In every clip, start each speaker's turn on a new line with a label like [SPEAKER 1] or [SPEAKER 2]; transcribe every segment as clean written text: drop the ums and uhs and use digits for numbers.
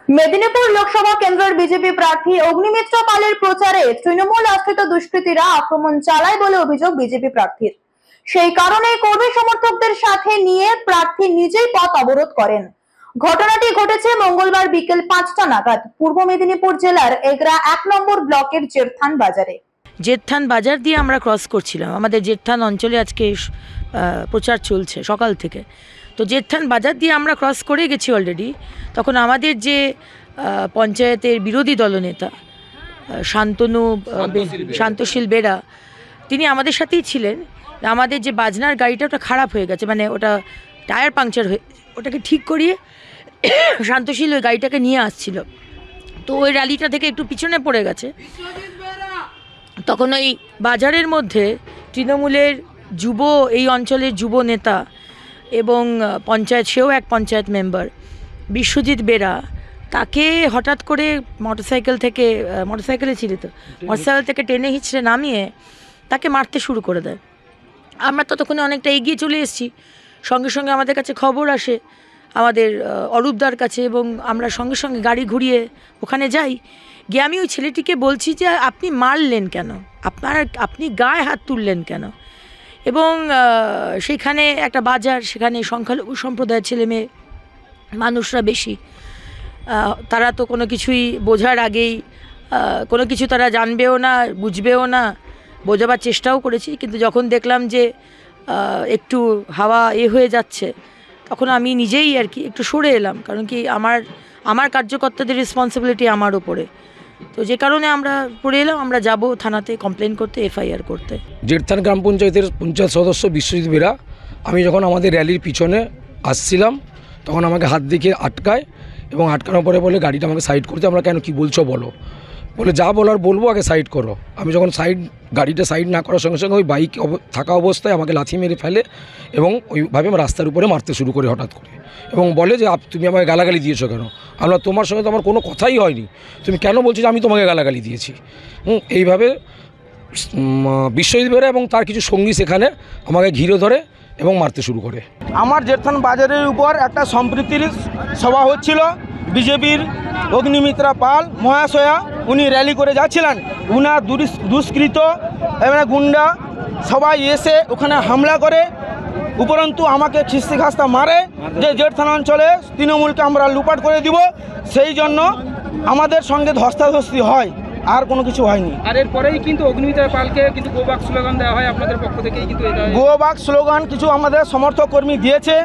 [SPEAKER 1] মেদিনীপুর লোকসভা কেন্দ্রের বিজেপি প্রার্থী অগ্নিমিত্র পালের প্রচারে তৃণমূল আশ্রিত দুষ্কৃতীরা আক্রমণ চালায় বলে অভিযোগ বিজেপি প্রার্থীর। সেই কারণে কর্মী সমর্থকদের সাথে নিয়ে প্রার্থী নিজেই পথ অবরোধ করেন। ঘটনাটি ঘটেছে মঙ্গলবার বিকেল 5টা নাগাদ পূর্ব মেদিনীপুর জেলার এগরা 1 নম্বর ব্লকের জেঠথান বাজারে।
[SPEAKER 2] জেঠথান বাজার দিয়ে আমরা ক্রস করছিলাম। আমাদের জেঠথান অঞ্চলে আজকে প্রচার চলছে সকাল থেকে। তো জেঠথান বাজার দিয়ে আমরা ক্রস করে গেছি অলরেডি। তখন আমাদের যে পঞ্চায়েতের বিরোধী দলনেতা শান্তশীল বেরা, তিনি আমাদের সাথেই ছিলেন। আমাদের যে বাজনার গাড়িটা ওটা খারাপ হয়ে গেছে, মানে ওটা টায়ার পাংচার হয়ে, ওটাকে ঠিক করিয়ে শান্তশীল ওই গাড়িটাকে নিয়ে আসছিল। তো ওই র্যালিটা থেকে একটু পিছনে পড়ে গেছে। তখন ওই বাজারের মধ্যে তৃণমূলের এই অঞ্চলের যুব নেতা এবং সেও এক পঞ্চায়েত মেম্বার বিশ্বজিৎ বেরা, তাকে হঠাৎ করে মোটরসাইকেলে ছিল তো মোটরসাইকেল থেকে টেনে হিঁচড়ে নামিয়ে তাকে মারতে শুরু করে দেয়। আমরা ততক্ষণে অনেকটা এগিয়ে চলে এসেছি। সঙ্গে সঙ্গে আমাদের কাছে খবর আসে আমাদের অরূপদার কাছে, এবং আমরা সঙ্গে সঙ্গে গাড়ি ঘুরিয়ে ওখানে যাই। গিয়ে আমি ওই ছেলেটিকে বলছি যে আপনি মারলেন কেন, আপনি গায়ে হাত তুললেন কেন? এবং সেখানে একটা বাজার, সেখানে সংখ্যালঘু সম্প্রদায়ের ছেলে মেয়ে মানুষরা বেশি, তারা তো কোনো কিছুই বোঝার আগেই কোনো কিছু তারা জানবেও না, বুঝবেও না। বোঝাবার চেষ্টাও করেছি, কিন্তু যখন দেখলাম যে একটু হাওয়া হয়ে যাচ্ছে, তখন আমি নিজেই আর কি একটু সরে এলাম। কারণ কি আমার কার্যকর্তাদের রেসপন্সিবিলিটি আমার ওপরে। তো যে কারণে আমরা পড়ে এলাম। আমরা যাব থানাতে কমপ্লেন করতে, এফআইআর করতে।
[SPEAKER 3] জেঠথান গ্রাম পঞ্চায়েতের পঞ্চায়েত সদস্য বিশ্বজিৎ বেরা, আমি যখন আমাদের র্যালির পিছনে আসছিলাম তখন আমাকে হাত দেখিয়ে আটকায়, এবং আটকানোর পরে বলে গাড়িটা আমাকে সাইড করতে। আমরা কেন, কি বলছো বলো, বলে যা বলার বলবো, আগে সাইড করো। আমি যখন গাড়িটা সাইড না করার সঙ্গে সঙ্গে ওই বাইক থাকা অবস্থায় আমাকে লাথি মেরে ফেলে, এবং ওইভাবে আমার রাস্তার উপরে মারতে শুরু করে হঠাৎ করে, এবং বলে যে তুমি আমাকে গালাগালি দিয়েছো কেন? আমরা তোমার সঙ্গে তো আমার কোনো কথাই হয়নি, তুমি কেন বলছো যে আমি তোমাকে গালাগালি দিয়েছি? এইভাবে বিশ্বজিৎ বেরা এবং তার কিছু সঙ্গী সেখানে আমাকে ঘিরে ধরে এবং মারতে শুরু করে।
[SPEAKER 4] আমার জেঠথান বাজারের উপর একটা সম্প্রীতির সভা হচ্ছিল। বিজেপির অগ্নিমিত্রা পাল মহাশয়া উনি র্যালি করে যাচ্ছিলেন। উনার দুষ্কৃত এবং গুন্ডা সবাই এসে ওখানে হামলা করে, উপরন্তু আমাকে খিস্তি খাস্তা মারে যে জেঠথান অঞ্চলে তৃণমূলকে আমরা লুপাট করে দিব। সেই জন্য আমাদের সঙ্গে ধস্তাধস্তি হয়, আর কোনো কিছু হয়নি।
[SPEAKER 5] আর এরপরেই কিন্তু অগ্নিমিত্রা পালকে কিন্তু গো ব্যাক স্লোগান দেওয়া হয় আপনাদের পক্ষ থেকেই, কিন্তু
[SPEAKER 4] গো ব্যাক স্লোগান কিছু আমাদের সমর্থক কর্মী দিয়েছে।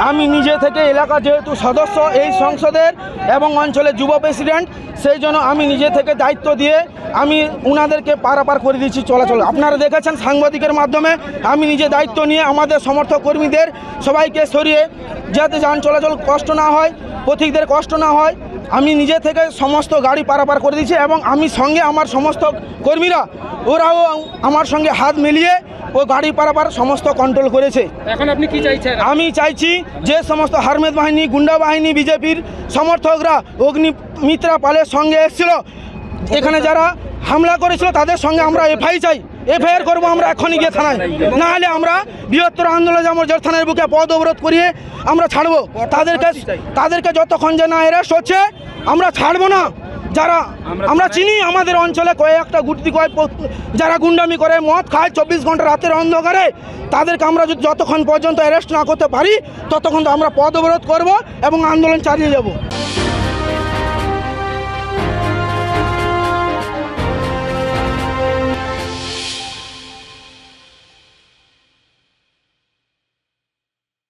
[SPEAKER 4] আমি নিজে থেকে এলাকার যেহেতু সদস্য এই সংসদের এবং অঞ্চলের যুব প্রেসিডেন্ট, সেই জন্য আমি নিজে থেকে দায়িত্ব দিয়ে আমি উনাদেরকে পারাপার করে দিচ্ছি চলাচল। আপনারা দেখেছেন সাংবাদিকের মাধ্যমে আমি নিজে দায়িত্ব নিয়ে আমাদের সমর্থক কর্মীদের সবাইকে সরিয়ে, যাতে যান চলাচল কষ্ট না হয়, পথিকদের কষ্ট না হয়, আমি নিজে থেকে সমস্ত গাড়ি পারাপার করে দিচ্ছি। এবং আমি সঙ্গে আমার সমস্ত কর্মীরা, ওরাও আমার সঙ্গে হাত মিলিয়ে ও গাড়ি পারাপার সমস্ত কন্ট্রোল করেছে।
[SPEAKER 5] এখন আপনি কি চাইছেন?
[SPEAKER 4] আমি চাইছি যে সমস্ত হারমেদ বাহিনী, গুন্ডা বাহিনী, বিজেপির সমর্থকরা অগ্নিমিত্রা পালের সঙ্গে এসেছিল, এখানে যারা হামলা করেছিল তাদের সঙ্গে আমরা এফআইআর করবো আমরা এখনই গিয়ে থানায়। না হলে আমরা বৃহত্তর আন্দোলনে যেমন জেঠথানের বুকে পদ অবরোধ করিয়ে আমরা ছাড়বো তাদেরকে যতক্ষণ যে না অ্যারেস্ট হচ্ছে আমরা ছাড়বো না। যারা আমরা চিনি আমাদের অঞ্চলে কয়েকটা যারা গুন্ডামি করে, মদ খায় 24 ঘন্টা রাতের অন্ধকারে, তাদেরকে আমরা যতক্ষণ পর্যন্ত অ্যারেস্ট না করতে পারি ততক্ষণ আমরা পদ অবরোধ করবো এবং আন্দোলন চালিয়ে যাব।